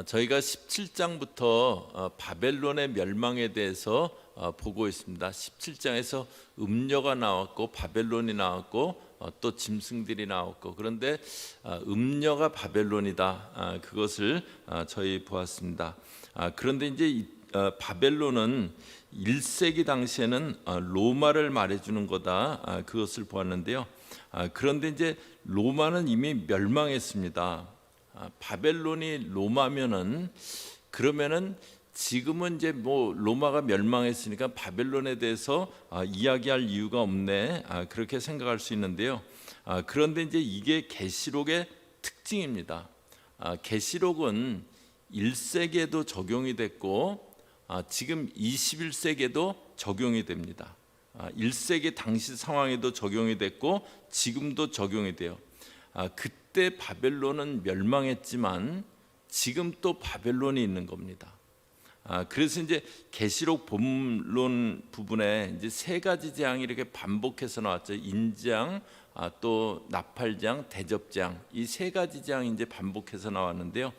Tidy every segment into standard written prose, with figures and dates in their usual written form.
저희가 17장부터 바벨론의 멸망에 대해서 보고 있습니다. 17장에서 음녀가 나왔고 바벨론이 나왔고 또 짐승들이 나왔고, 그런데 음녀가 바벨론이다, 그것을 저희 보았습니다. 그런데 이제 바벨론은 1세기 당시에는 로마를 말해주는 거다, 그것을 보았는데요. 그런데 이제 로마는 이미 멸망했습니다. 바벨론이 로마면은, 그러면은 지금은 이제 뭐 로마가 멸망했으니까 바벨론에 대해서 이야기할 이유가 없네, 그렇게 생각할 수 있는데요. 그런데 이제 이게 계시록의 특징입니다. 계시록은 1세기에도 적용이 됐고 지금 21세기에도 적용이 됩니다. 1세기 당시 상황에도 적용이 됐고 지금도 적용이 돼요. 그때 바벨론은 멸망했지만 지금 또 바벨론이 있는 겁니다. 그래서 이제 계시록 본론 부분에 이제 세 가지 재앙이 이렇게 반복해서 나왔죠. 인재앙, 또 나팔재앙, 대접재앙, 이 세 가지 재앙이 이제 반복해서 나왔는데요.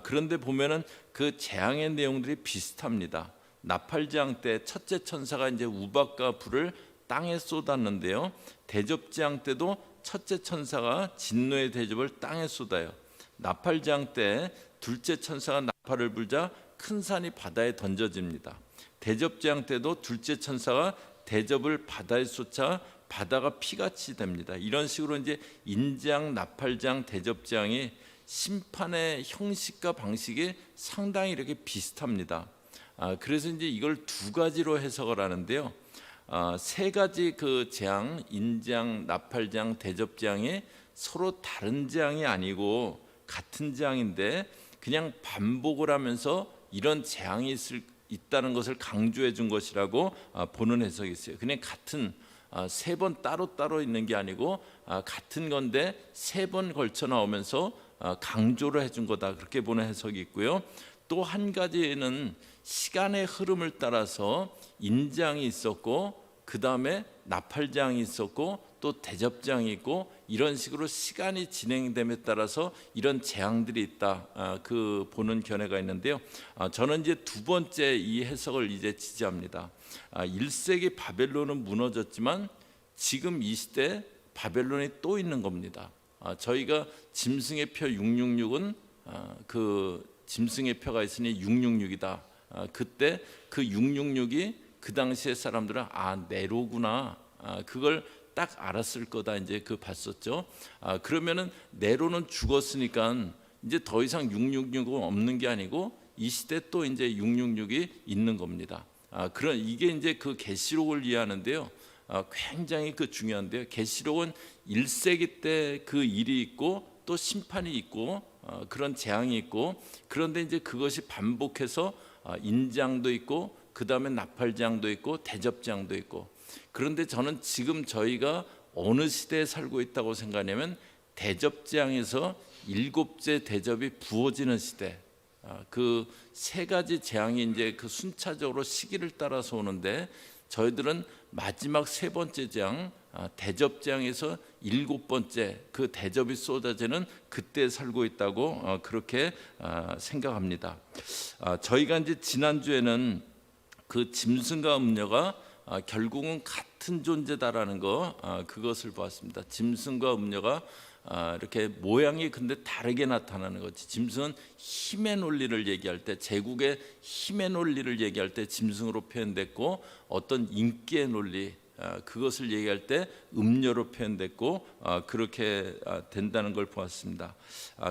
그런데 보면은 그 재앙의 내용들이 비슷합니다. 나팔재앙 때 첫째 천사가 이제 우박과 불을 땅에 쏟았는데요. 대접재앙 때도 첫째 천사가 진노의 대접을 땅에 쏟아요. 나팔재앙 때 둘째 천사가 나팔을 불자 큰 산이 바다에 던져집니다. 대접재앙 때도 둘째 천사가 대접을 바다에 쏟자 바다가 피같이 됩니다. 이런 식으로 이제 인재앙, 나팔재앙, 대접재앙이 심판의 형식과 방식이 상당히 이렇게 비슷합니다. 그래서 이제 이걸 두 가지로 해석을 하는데요. 세 가지 그 재앙, 인재앙, 나팔재앙, 대접재앙이 서로 다른 재앙이 아니고 같은 재앙인데 그냥 반복을 하면서 이런 재앙이 있다는 것을 강조해 준 것이라고 보는 해석이 있어요. 그냥 같은 세 번 따로따로 있는 게 아니고 같은 건데 세 번 걸쳐 나오면서 강조를 해준 거다, 그렇게 보는 해석이 있고요. 또 한 가지는 시간의 흐름을 따라서 인재앙이 있었고 그 다음에 나팔재앙이 있었고 또 대접재앙이 있고, 이런 식으로 시간이 진행됨에 따라서 이런 재앙들이 있다, 그 보는 견해가 있는데요. 저는 이제 두 번째 이 해석을 이제 지지합니다. 1세기 바벨론은 무너졌지만 지금 이 시대 바벨론이 또 있는 겁니다. 저희가 짐승의 표 666은 그 짐승의 표가 있으니 666이다. 그때 그 666이 그 당시의 사람들은 네로구나, 그걸 딱 알았을 거다, 이제 그 봤었죠. 그러면은 네로는 죽었으니까 이제 더 이상 666은 없는 게 아니고 이 시대 또 이제 666이 있는 겁니다. 그런 이게 이제 그 계시록을 이해하는데요. 굉장히 그 중요한데요. 계시록은 1세기 때 그 일이 있고 또 심판이 있고 그런 재앙이 있고, 그런데 이제 그것이 반복해서 인재앙도 있고 그 다음에 나팔재앙도 있고 대접재앙도 있고, 그런데 저는 지금 저희가 어느 시대에 살고 있다고 생각하냐면 대접재앙에서 7째 대접이 부어지는 시대, 그 세 가지 재앙이 이제 그 순차적으로 시기를 따라서 오는데 저희들은 마지막 세 번째 재앙, 대접재앙에서 7번째 그 대접이 쏟아지는 그때 살고 있다고 그렇게 생각합니다. 저희가 이제 지난주에는 그 짐승과 음녀가 결국은 같은 존재다라는 거, 그것을 보았습니다. 짐승과 음녀가 이렇게 모양이 근데 다르게 나타나는 거지. 짐승은 힘의 논리를 얘기할 때, 제국의 힘의 논리를 얘기할 때 짐승으로 표현됐고, 어떤 인기의 논리, 그것을 얘기할 때 음녀로 표현됐고, 그렇게 된다는 걸 보았습니다.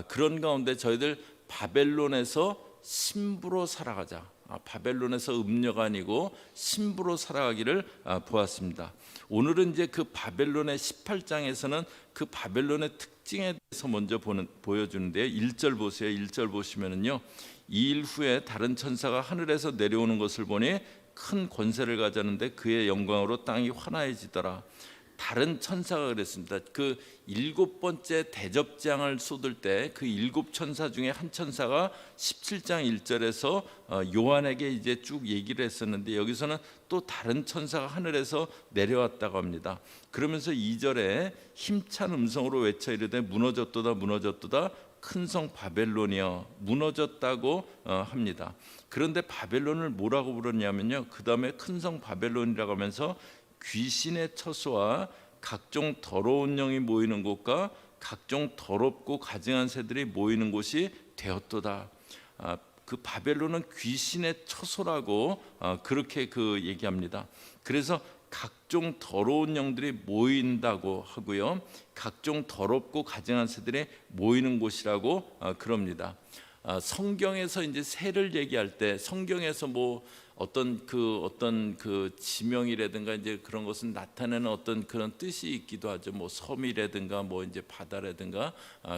그런 가운데 저희들 바벨론에서 신부로 살아가자, 바벨론에서 음녀가 아니고 신부로 살아가기를 보았습니다. 오늘은 이제 그 바벨론의 18장에서는 그 바벨론의 특징에 대해서 먼저 보여주는데요. 1절 보세요. 1절 보시면은요, 이 일 후에 다른 천사가 하늘에서 내려오는 것을 보니 큰 권세를 가졌는데 그의 영광으로 땅이 환하여지더라. 다른 천사가 그랬습니다. 그 7번째 대접장을 쏟을 때 그 7천사 중에 한 천사가 17장 1절에서 요한에게 이제 쭉 얘기를 했었는데, 여기서는 또 다른 천사가 하늘에서 내려왔다고 합니다. 그러면서 2절에 힘찬 음성으로 외쳐 이르되 무너졌도다 무너졌도다 큰 성 바벨론이여 무너졌다고 합니다. 그런데 바벨론을 뭐라고 부르냐면요, 그 다음에 큰 성 바벨론이라고 하면서 귀신의 처소와 각종 더러운 영이 모이는 곳과 각종 더럽고 가증한 새들이 모이는 곳이 되었도다. 그 바벨론은 귀신의 처소라고 그렇게 얘기합니다. 그래서 각종 더러운 영들이 모인다고 하고요, 각종 더럽고 가증한 새들이 모이는 곳이라고 그럽니다. 성경에서 이제 새를 얘기할 때, 성경에서 뭐 어떤 그 지명이라든가 이제 그런 것은 나타내는 어떤 그런 뜻이 있기도 하죠. 뭐 섬이라든가 뭐 이제 바다라든가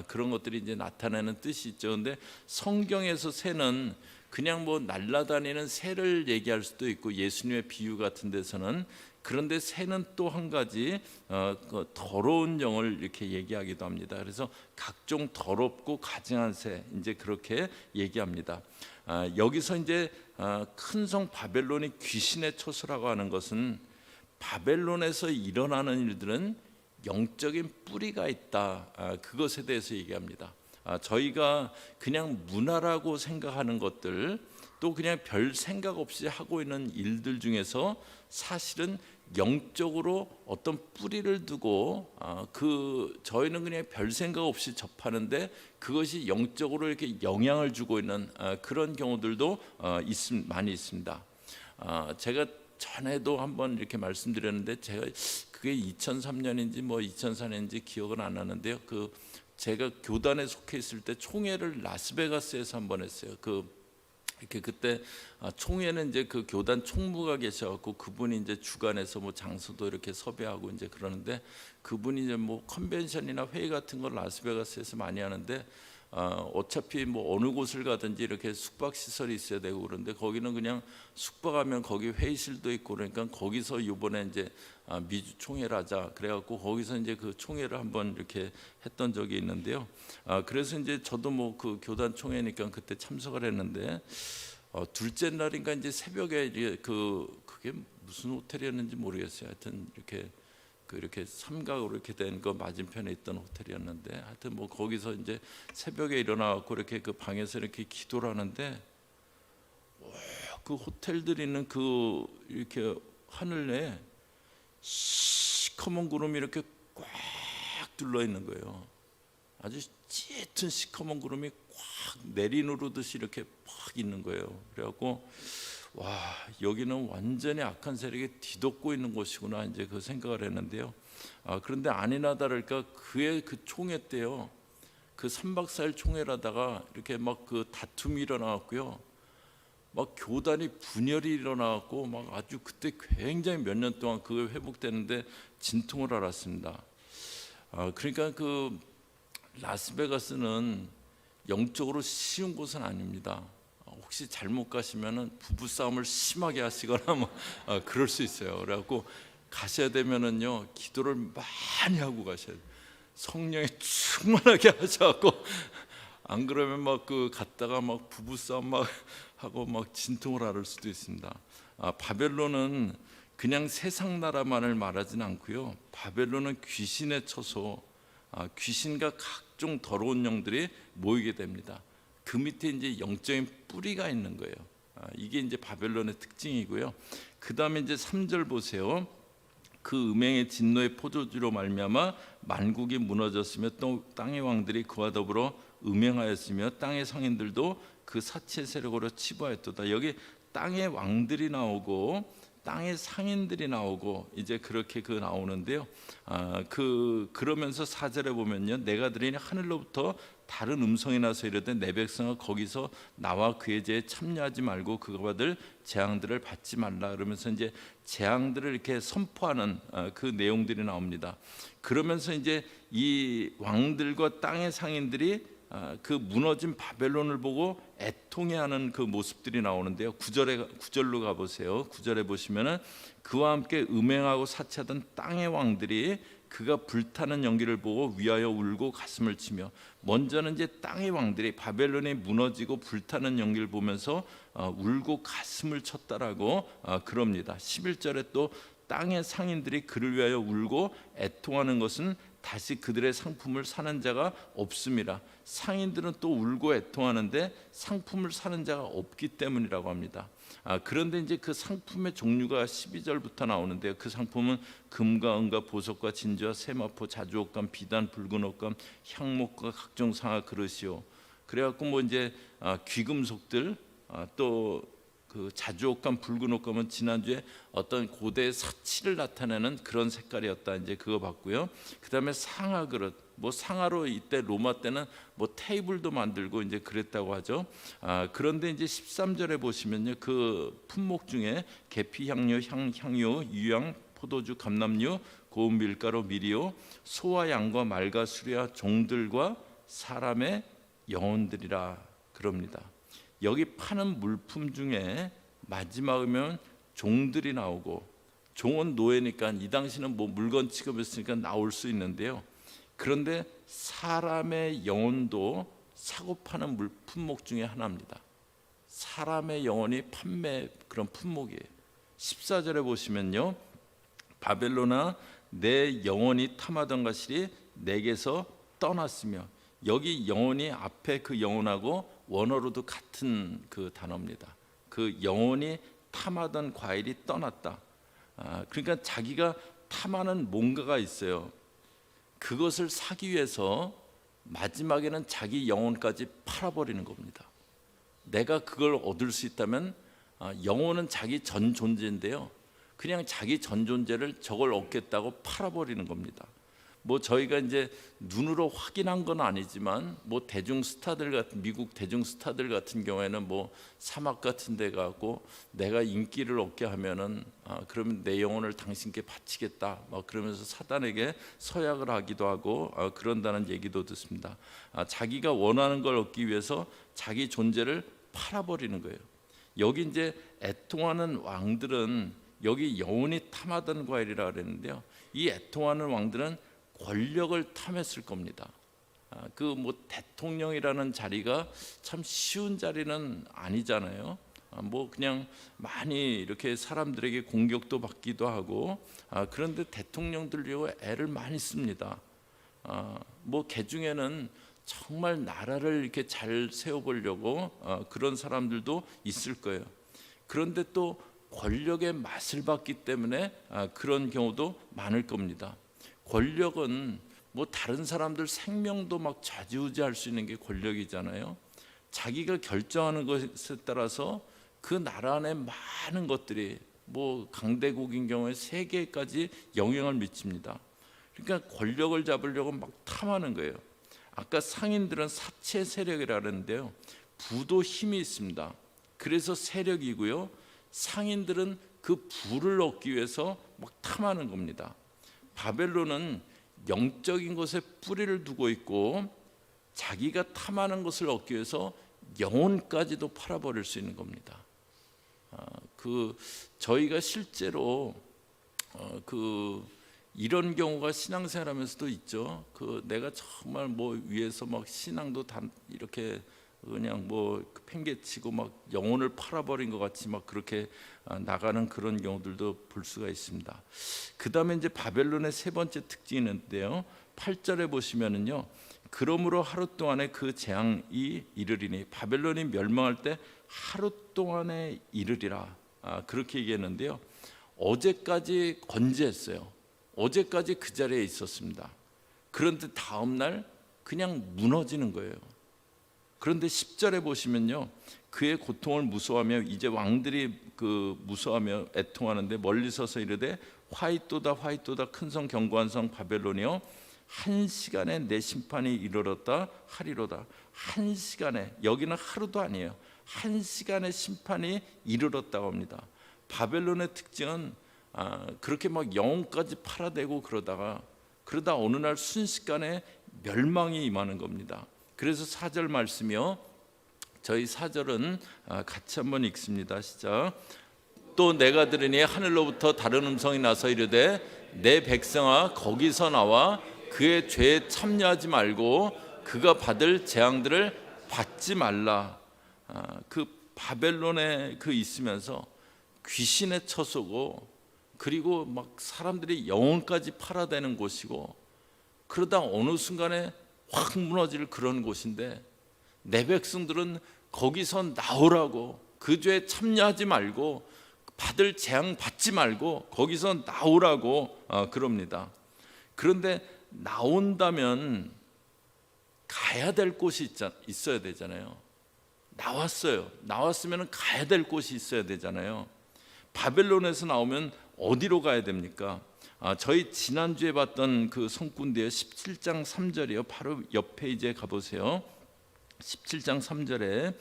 그런 것들이 이제 나타내는 뜻이 있죠. 근데 성경에서 새는 그냥 뭐 날아다니는 새를 얘기할 수도 있고, 예수님의 비유 같은 데서는. 그런데 새는 또 한 가지 그 더러운 영을 이렇게 얘기하기도 합니다. 그래서 각종 더럽고 가증한 새, 이제 그렇게 얘기합니다. 여기서 이제 큰 성 바벨론이 귀신의 처소라고 하는 것은, 바벨론에서 일어나는 일들은 영적인 뿌리가 있다, 그것에 대해서 얘기합니다. 저희가 그냥 문화라고 생각하는 것들, 또 그냥 별 생각 없이 하고 있는 일들 중에서 사실은 영적으로 어떤 뿌리를 두고 저희는 그냥 별 생각 없이 접하는데 그것이 영적으로 이렇게 영향을 주고 있는 그런 경우들도 많이 있습니다. 제가 전에도 한번 이렇게 말씀드렸는데, 제가 그게 2003년인지 뭐 2004년인지 기억은 안 나는데요. 제가 교단에 속해 있을 때 총회를 라스베가스에서 한번 했어요. 이렇게 그때 총회는 이제 그 교단 총무가 계셔갖고, 그분이 이제 주관해서 뭐 장소도 이렇게 섭외하고 이제 그러는데, 그분이 이제 뭐 컨벤션이나 회의 같은 걸 라스베가스에서 많이 하는데, 어차피 뭐 어느 곳을 가든지 이렇게 숙박 시설이 있어야 되고 그런데, 거기는 그냥 숙박하면 거기 회의실도 있고 그러니까 거기서 이번에 이제 미주 총회를 하자 그래갖고 거기서 이제 그 총회를 한번 이렇게 했던 적이 있는데요. 그래서 이제 저도 뭐 그 교단 총회니까 그때 참석을 했는데, 둘째 날인가 이제 새벽에 이제 그게 무슨 호텔이었는지 모르겠어요. 하여튼 이렇게 삼각으로 이렇게 된 거 맞은편에 있던 호텔이었는데, 하여튼 뭐 거기서 이제 새벽에 일어나갖고 이렇게 그 방에서 이렇게 기도를 하는데, 그 호텔들이 있는 이렇게 하늘에 시커먼 구름이 이렇게 꽉 둘러 있는 거예요. 아주 짙은 시커먼 구름이 꽉 내리누르듯이 이렇게 팍 있는 거예요. 그래갖고 와, 여기는 완전히 악한 세력이 뒤덮고 있는 곳이구나, 이제 그 생각을 했는데요. 그런데 아니나 다를까 그 총회 때요, 그 3박 4일 총회라다가 이렇게 막 그 다툼이 일어나왔고요, 막 교단이 분열이 일어나갖고 막 아주 그때 굉장히 몇 년 동안 그게 회복되는데 진통을 알았습니다. 그러니까 그 라스베가스는 영적으로 쉬운 곳은 아닙니다. 혹시 잘못 가시면은 부부싸움을 심하게 하시거나 뭐 그럴 수 있어요. 그래갖고 가셔야 되면은요, 기도를 많이 하고 가셔야 돼요. 성령이 충만하게 하셔갖고, 안 그러면 막 갔다가 막 부부싸움 막 하고 막 진통을 앓을 수도 있습니다. 바벨론은 그냥 세상 나라만을 말하지는 않고요, 바벨론은 귀신의 처소, 귀신과 각종 더러운 영들이 모이게 됩니다. 그 밑에 이제 영적인 뿌리가 있는 거예요. 이게 이제 바벨론의 특징이고요. 그 다음에 이제 3절 보세요. 그 음행의 진노의 포도주로 말미암아 만국이 무너졌으며 또 땅의 왕들이 그와 더불어 음행하였으며 땅의 성인들도 그 사치의 세력으로 치부하였도다. 여기 땅의 왕들이 나오고 땅의 상인들이 나오고 이제 그렇게 나오는데요. 그러면서 4절에 보면요, 내가 들으니 하늘로부터 다른 음성이 나서 이르되 내 백성아 거기서 나와 그의 죄에 참여하지 말고 그가 받을 재앙들을 받지 말라. 그러면서 이제 재앙들을 이렇게 선포하는 그 내용들이 나옵니다. 그러면서 이제 이 왕들과 땅의 상인들이 그 무너진 바벨론을 보고 애통해하는 그 모습들이 나오는데요. 9절로 가보세요. 9절에 보시면은 그와 함께 음행하고 사치하던 땅의 왕들이 그가 불타는 연기를 보고 위하여 울고 가슴을 치며, 먼저는 이제 땅의 왕들이 바벨론이 무너지고 불타는 연기를 보면서 울고 가슴을 쳤다라고 그럽니다. 11절에 또 땅의 상인들이 그를 위하여 울고 애통하는 것은 다시 그들의 상품을 사는 자가 없음이라. 상인들은 또 울고 애통하는데 상품을 사는 자가 없기 때문이라고 합니다. 그런데 이제 그 상품의 종류가 12절부터 나오는데요. 그 상품은 금과 은과 보석과 진주와 세마포, 자주옷감, 비단, 붉은 옷감, 향목과 각종 상아 그릇이요. 그래갖고 뭐 이제 귀금속들, 또 그 자주옷감, 붉은 옷감은 지난주에 어떤 고대의 사치를 나타내는 그런 색깔이었다. 이제 그거 봤고요. 그다음에 상아 그릇, 뭐 상아로 이때 로마 때는 뭐 테이블도 만들고 이제 그랬다고 하죠. 그런데 이제 13절에 보시면요, 그 품목 중에 계피, 향료, 향유, 유향, 포도주, 감람류, 고운 밀가루, 미리오, 소와 양과 말과 수레와 종들과 사람의 영혼들이라 그럽니다. 여기 파는 물품 중에 마지막이면 종들이 나오고, 종은 노예니까 이 당시는 뭐 물건 취급했으니까 나올 수 있는데요. 그런데 사람의 영혼도 사고 파는 물품목 중에 하나입니다. 사람의 영혼이 판매 그런 품목이에요. 14절에 보시면요, 바벨론아 내 영혼이 탐하던 것이 내게서 떠났으며, 여기 영혼이 앞에 그 영혼하고 원어로도 같은 그 단어입니다. 그 영혼이 탐하던 과일이 떠났다. 그러니까 자기가 탐하는 뭔가가 있어요. 그것을 사기 위해서 마지막에는 자기 영혼까지 팔아버리는 겁니다. 내가 그걸 얻을 수 있다면, 영혼은 자기 전 존재인데요, 그냥 자기 전 존재를 저걸 얻겠다고 팔아버리는 겁니다. 뭐 저희가 이제 눈으로 확인한 건 아니지만, 뭐 대중 스타들 같은, 미국 대중 스타들 같은 경우에는 뭐 사막 같은 데 가고 내가 인기를 얻게 하면은 그러면 내 영혼을 당신께 바치겠다 막 그러면서 사단에게 서약을 하기도 하고 그런다는 얘기도 듣습니다. 자기가 원하는 걸 얻기 위해서 자기 존재를 팔아버리는 거예요. 여기 이제 애통하는 왕들은, 여기 영혼이 탐하던 과일이라 그랬는데요, 이 애통하는 왕들은 권력을 탐했을 겁니다. 그 뭐 대통령이라는 자리가 참 쉬운 자리는 아니잖아요. 뭐 그냥 많이 이렇게 사람들에게 공격도 받기도 하고, 그런데 대통령들요 애를 많이 씁니다. 뭐 개중에는 정말 나라를 이렇게 잘 세워보려고 그런 사람들도 있을 거예요. 그런데 또 권력의 맛을 봤기 때문에 그런 경우도 많을 겁니다. 권력은 뭐 다른 사람들 생명도 막 좌지우지할 수 있는 게 권력이잖아요. 자기가 결정하는 것에 따라서 그 나라 안에 많은 것들이, 뭐 강대국인 경우에 세계까지 영향을 미칩니다. 그러니까 권력을 잡으려고 막 탐하는 거예요. 아까 상인들은 사체 세력이라 그랬는데요, 부도 힘이 있습니다. 그래서 세력이고요, 상인들은 그 부를 얻기 위해서 막 탐하는 겁니다. 바벨론은 영적인 것에 뿌리를 두고 있고, 자기가 탐하는 것을 얻기 위해서 영혼까지도 팔아버릴 수 있는 겁니다. 저희가 실제로 이런 경우가 신앙생활하면서도 있죠. 내가 정말 뭐 위에서 막 신앙도 이렇게 그냥 뭐 팽개치고 막 영혼을 팔아버린 것 같이 막 그렇게 나가는 그런 경우들도 볼 수가 있습니다. 그 다음에 이제 바벨론의 세 번째 특징이 있는데요, 8절에 보시면은요, 그러므로 하루 동안에 그 재앙이 이르리니, 바벨론이 멸망할 때 하루 동안에 이르리라, 그렇게 얘기했는데요, 어제까지 건재했어요. 어제까지 그 자리에 있었습니다. 그런데 다음 날 그냥 무너지는 거예요. 그런데 10절에 보시면요, 그의 고통을 무서워하며, 이제 왕들이 무서워하며 애통하는데 멀리 서서 이르되 화이또다 화이또다 큰 성 견고한 성 바벨론이여, 한 시간에 내 심판이 이르렀다 하리로다. 한 시간에, 여기는 하루도 아니에요, 한 시간에 심판이 이르렀다고 합니다. 바벨론의 특징은 그렇게 막 영혼까지 팔아대고 그러다 어느 날 순식간에 멸망이 임하는 겁니다. 그래서 4절 말씀이요, 저희 4절은 같이 한번 읽습니다. 시작. 또 내가 들으니 하늘로부터 다른 음성이 나서 이르되 내 백성아 거기서 나와 그의 죄에 참여하지 말고 그가 받을 재앙들을 받지 말라. 그 바벨론에 있으면서 귀신에 처소고, 그리고 막 사람들이 영혼까지 팔아대는 곳이고, 그러다 어느 순간에 확 무너질 그런 곳인데 내 백성들은 거기서 나오라고, 그 죄에 참여하지 말고 받을 재앙 받지 말고 거기서 나오라고 그럽니다. 그런데 나온다면 가야 될 곳이 있어야 되잖아요. 나왔으면 가야 될 곳이 있어야 되잖아요. 바벨론에서 나오면 어디로 가야 됩니까? 저희 지난주에 봤던 그 성군데요, 17장 3절이요. 바로 옆 페이지에 가보세요. 17장 3절에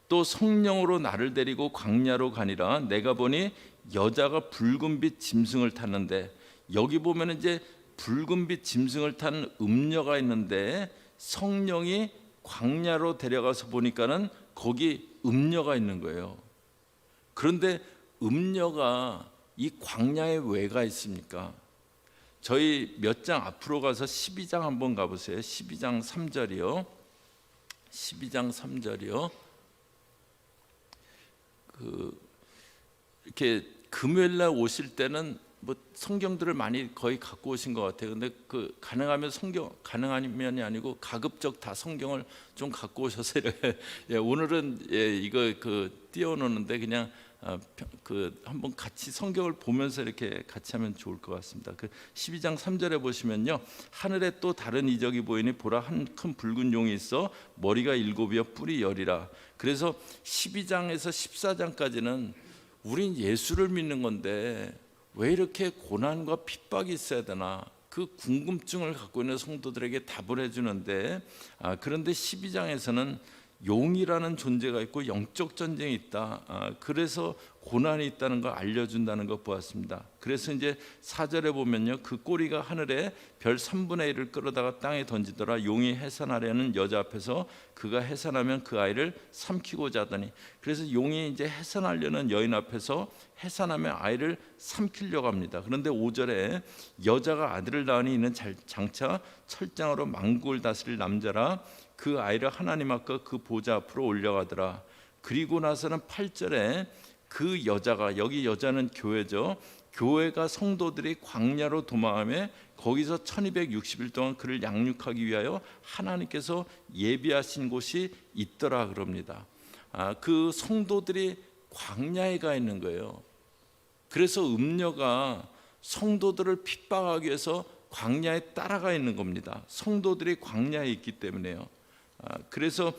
또 성령으로 나를 데리고 광야로 가니라. 내가 보니 여자가 붉은빛 짐승을 탔는데, 여기 보면 이제 붉은빛 짐승을 탄 음녀가 있는데 성령이 광야로 데려가서 보니까는 거기 음녀가 있는 거예요. 그런데 음녀가 이 광야에 왜 가 있습니까? 저희 몇 장 앞으로 가서 12장 한번 가보세요. 12장 3절이요. 12장 3절이요. 이렇게 금요일 날 오실 때는 뭐 성경들을 많이 거의 갖고 오신 것 같아요. 근데 가능하면 가능하면이 아니고 가급적 다 성경을 좀 갖고 오셔서 이렇게 오늘은 이거 띄워놓는데 그냥 한번 같이 성경을 보면서 이렇게 같이 하면 좋을 것 같습니다. 12장 3절에 보시면요, 하늘에 또 다른 이적이 보이니 보라, 한 큰 붉은 용이 있어 머리가 7이요 뿔이 10이라. 그래서 12장에서 14장까지는 우린 예수를 믿는 건데 왜 이렇게 고난과 핍박이 있어야 되나, 그 궁금증을 갖고 있는 성도들에게 답을 해주는데, 그런데 12장에서는 용이라는 존재가 있고 영적 전쟁이 있다. 그래서 고난이 있다는 걸 알려준다는 것 보았습니다. 그래서 이제 4절에 보면요, 그 꼬리가 하늘에 별 3분의 1을 끌어다가 땅에 던지더라. 용이 해산하려는 여자 앞에서 그가 해산하면 그 아이를 삼키고자 하더니, 그래서 용이 이제 해산하려는 여인 앞에서 해산하면 아이를 삼키려고 합니다. 그런데 5절에 여자가 아들을 낳으니 이는 장차 철장으로 만국을 다스릴 남자라. 그 아이를 하나님 앞과 그 보좌 앞으로 올려가더라. 그리고 나서는 8절에 그 여자가, 여기 여자는 교회죠, 교회가 성도들이 광야로 도망하며 거기서 1260일 동안 그를 양육하기 위하여 하나님께서 예비하신 곳이 있더라 그럽니다. 그 성도들이 광야에 가 있는 거예요. 그래서 음녀가 성도들을 핍박하기 위해서 광야에 따라가 있는 겁니다. 성도들이 광야에 있기 때문에요. 그래서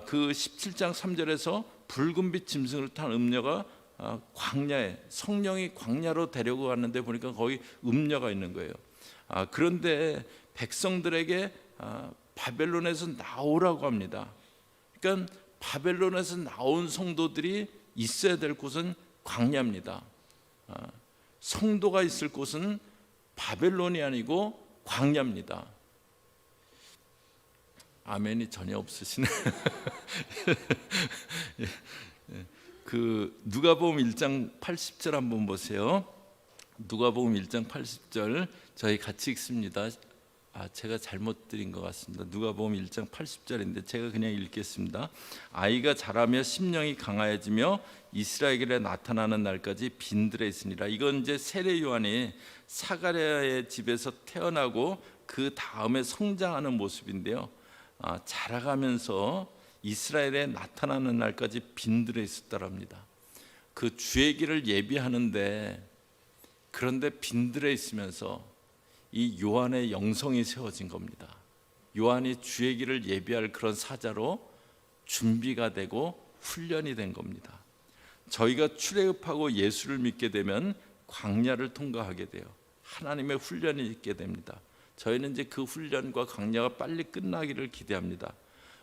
그 17장 3절에서 붉은빛 짐승을 탄 음녀가 광야에, 성령이 광야로 데려고 갔는데 보니까 거기 음녀가 있는 거예요. 그런데 백성들에게 바벨론에서 나오라고 합니다. 그러니까 바벨론에서 나온 성도들이 있어야 될 곳은 광야입니다. 성도가 있을 곳은 바벨론이 아니고 광야입니다. 아멘이 전혀 없으시네. 누가복음 1장 80절 한번 보세요. 누가복음 1장 80절 저희 같이 읽습니다. 제가 잘못 드린 것 같습니다. 누가복음 1장 80절인데 제가 그냥 읽겠습니다. 아이가 자라며 심령이 강하여지며 이스라엘에 나타나는 날까지 빈들에 있으니라. 이건 이제 세례 요한이 사가랴의 집에서 태어나고 그 다음에 성장하는 모습인데요. 자라가면서 이스라엘에 나타나는 날까지 빈들에 있었다랍니다. 그 주의 길을 예비하는데, 그런데 빈들에 있으면서 이 요한의 영성이 세워진 겁니다. 요한이 주의 길을 예비할 그런 사자로 준비가 되고 훈련이 된 겁니다. 저희가 출애굽하고 예수를 믿게 되면 광야를 통과하게 돼요. 하나님의 훈련이 있게 됩니다. 저희는 이제 그 훈련과 광야가 빨리 끝나기를 기대합니다.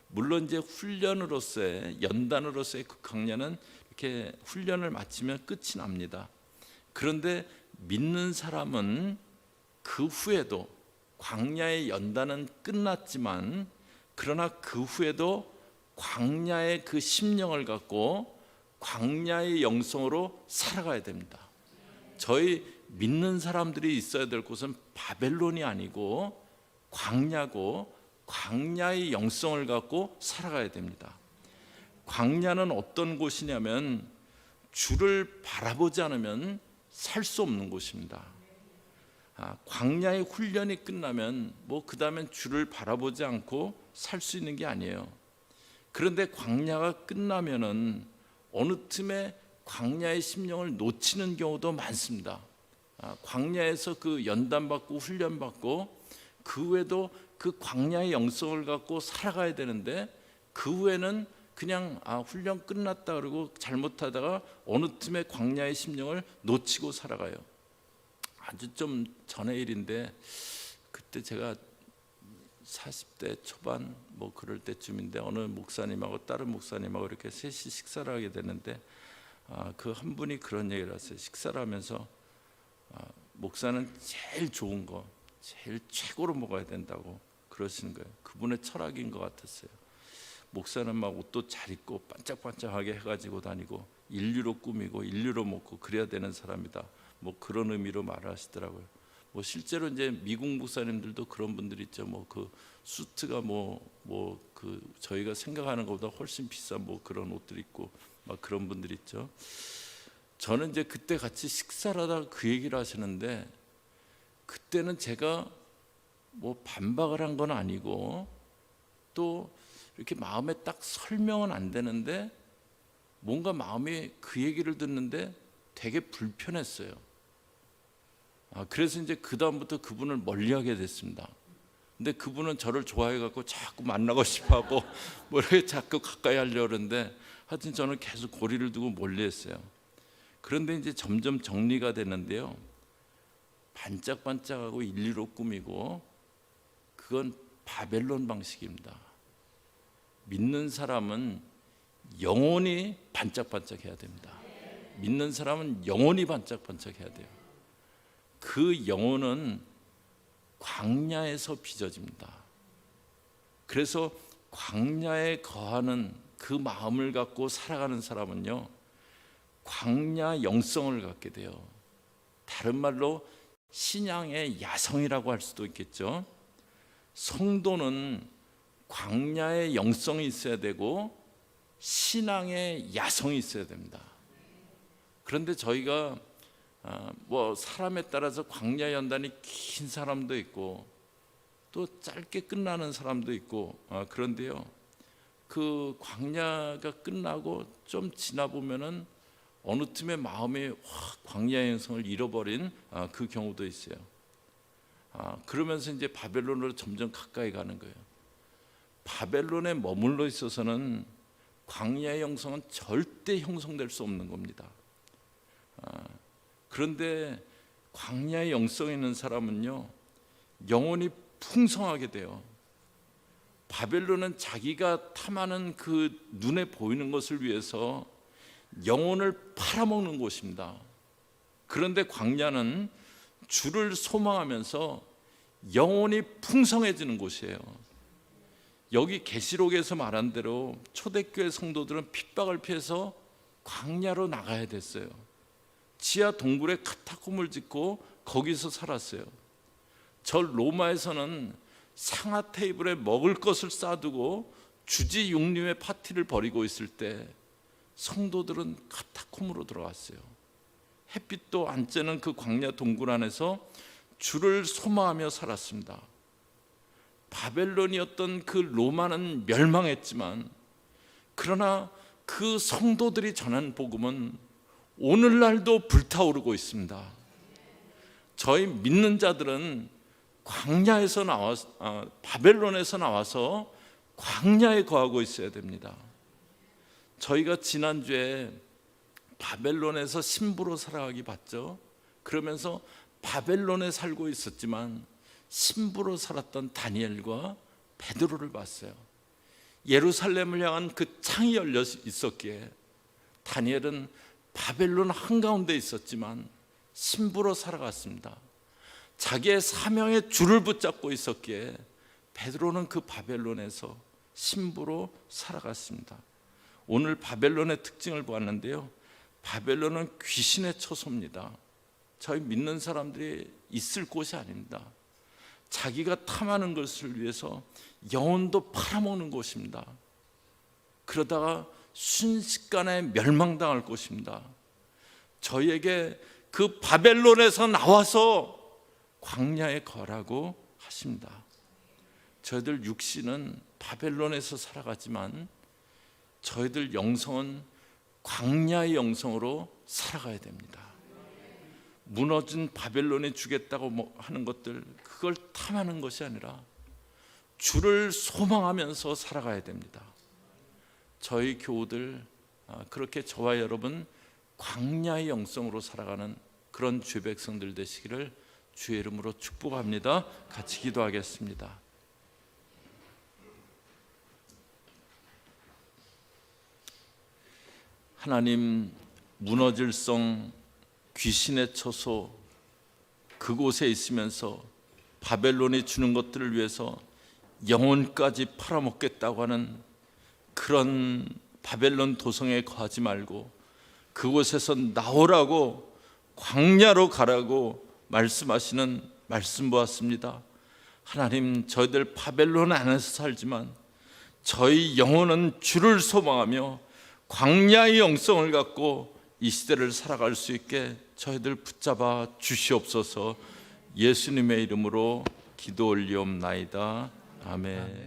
물론 이제 훈련으로서의, 연단으로서의 그 광야는 이렇게 훈련을 마치면 끝이 납니다. 그런데 믿는 사람은 그 후에도, 광야의 연단은 끝났지만 그러나 그 후에도 광야의 그 심령을 갖고 광야의 영성으로 살아가야 됩니다. 저희 믿는 사람들이 있어야 될 곳은 바벨론이 아니고 광야고, 광야의 영성을 갖고 살아가야 됩니다. 광야는 어떤 곳이냐면 주를 바라보지 않으면 살 수 없는 곳입니다. 광야의 훈련이 끝나면 뭐 그 다음엔 주를 바라보지 않고 살 수 있는 게 아니에요. 그런데 광야가 끝나면은 어느 틈에 광야의 심령을 놓치는 경우도 많습니다. 광야에서 그 연단받고 훈련받고 그 후에도 그 광야의 영성을 갖고 살아가야 되는데 그 후에는 그냥 훈련 끝났다 그러고 잘못하다가 어느 틈에 광야의 심령을 놓치고 살아가요. 아주 좀 전의 일인데 그때 제가 40대 초반 뭐 그럴 때쯤인데 어느 목사님하고 다른 목사님하고 이렇게 셋이 식사를 하게 되는데 그 한 분이 그런 얘기를 하세요. 식사를 하면서 목사는 제일 좋은 거 제일 최고로 먹어야 된다고 그러시는 거예요. 그분의 철학인 것 같았어요. 목사는 막 옷도 잘 입고 반짝반짝하게 해가지고 다니고 인류로 꾸미고 인류로 먹고 그래야 되는 사람이다. 뭐 그런 의미로 말하시더라고요. 뭐 실제로 이제 미국 목사님들도 그런 분들 있죠. 뭐 그 수트가 그 저희가 생각하는 것보다 훨씬 비싼 뭐 그런 옷들 입고 막 그런 분들 있죠. 저는 이제 그때 같이 식사를 하다가 그 얘기를 하시는데 그때는 제가 뭐 반박을 한 건 아니고 또 이렇게 마음에 딱 설명은 안 되는데 뭔가 마음이 그 얘기를 듣는데 되게 불편했어요. 그래서 이제 그 다음부터 그분을 멀리하게 됐습니다. 근데 그분은 저를 좋아해갖고 자꾸 만나고 싶어하고 뭐 이렇게 자꾸 가까이 하려고 그러는데 하여튼 저는 계속 고리를 두고 멀리했어요. 그런데 이제 점점 정리가 되는데요. 반짝반짝하고 인류로 꾸미고 그건 바벨론 방식입니다. 믿는 사람은 영혼이 반짝반짝해야 됩니다. 믿는 사람은 영혼이 반짝반짝해야 돼요. 그 영혼은 광야에서 빚어집니다. 그래서 광야에 거하는 그 마음을 갖고 살아가는 사람은요, 광야 영성을 갖게 돼요. 다른 말로 신앙의 야성이라고 할 수도 있겠죠. 성도는 광야의 영성이 있어야 되고 신앙의 야성이 있어야 됩니다. 그런데 저희가 뭐 사람에 따라서 광야 연단이 긴 사람도 있고 또 짧게 끝나는 사람도 있고 그런데요, 그 광야가 끝나고 좀 지나 보면은 어느 틈에 마음이 확 광야의 영성을 잃어버린 그 경우도 있어요. 그러면서 이제 바벨론으로 점점 가까이 가는 거예요. 바벨론에 머물러 있어서는 광야의 영성은 절대 형성될 수 없는 겁니다. 그런데 광야의 영성이 있는 사람은요, 영혼이 풍성하게 돼요. 바벨론은 자기가 탐하는 그 눈에 보이는 것을 위해서 영혼을 팔아먹는 곳입니다. 그런데 광야는 주를 소망하면서 영혼이 풍성해지는 곳이에요. 여기 계시록에서 말한 대로 초대교회 성도들은 핍박을 피해서 광야로 나가야 됐어요. 지하 동굴에 카타콤을 짓고 거기서 살았어요. 저 로마에서는 상하 테이블에 먹을 것을 싸두고 주지 육림의 파티를 벌이고 있을 때 성도들은 카타콤으로 들어갔어요. 햇빛도 안 쬐는 그 광야 동굴 안에서 주를 소망하며 살았습니다. 바벨론이었던 그 로마는 멸망했지만 그러나 그 성도들이 전한 복음은 오늘날도 불타오르고 있습니다. 저희 믿는 자들은 광야에서 바벨론에서 나와서 광야에 거하고 있어야 됩니다. 저희가 지난주에 바벨론에서 신부로 살아가기 봤죠. 그러면서 바벨론에 살고 있었지만 신부로 살았던 다니엘과 베드로를 봤어요. 예루살렘을 향한 그 창이 열려 있었기에 다니엘은 바벨론 한가운데 있었지만 신부로 살아갔습니다. 자기의 사명의 줄을 붙잡고 있었기에 베드로는 그 바벨론에서 신부로 살아갔습니다. 오늘 바벨론의 특징을 보았는데요, 바벨론은 귀신의 처소입니다. 저희 믿는 사람들이 있을 곳이 아닙니다. 자기가 탐하는 것을 위해서 영혼도 팔아먹는 곳입니다. 그러다가 순식간에 멸망당할 곳입니다. 저희에게 그 바벨론에서 나와서 광야에 거하라고 하십니다. 저희들 육신은 바벨론에서 살아가지만 저희들 영성은 광야의 영성으로 살아가야 됩니다. 무너진 바벨론에 주겠다고 하는 것들, 그걸 탐하는 것이 아니라 주를 소망하면서 살아가야 됩니다. 저희 교우들 그렇게 저와 여러분 광야의 영성으로 살아가는 그런 주의 백성들 되시기를 주의 이름으로 축복합니다. 같이 기도하겠습니다. 하나님, 무너질 성 귀신의 처소 그곳에 있으면서 바벨론이 주는 것들을 위해서 영혼까지 팔아먹겠다고 하는 그런 바벨론 도성에 거하지 말고 그곳에서 나오라고, 광야로 가라고 말씀하시는 말씀 보았습니다. 하나님, 저희들 바벨론 안에서 살지만 저희 영혼은 주를 소망하며 광야의 영성을 갖고 이 시대를 살아갈 수 있게 저희들 붙잡아 주시옵소서. 예수님의 이름으로 기도 올리옵나이다. 아멘.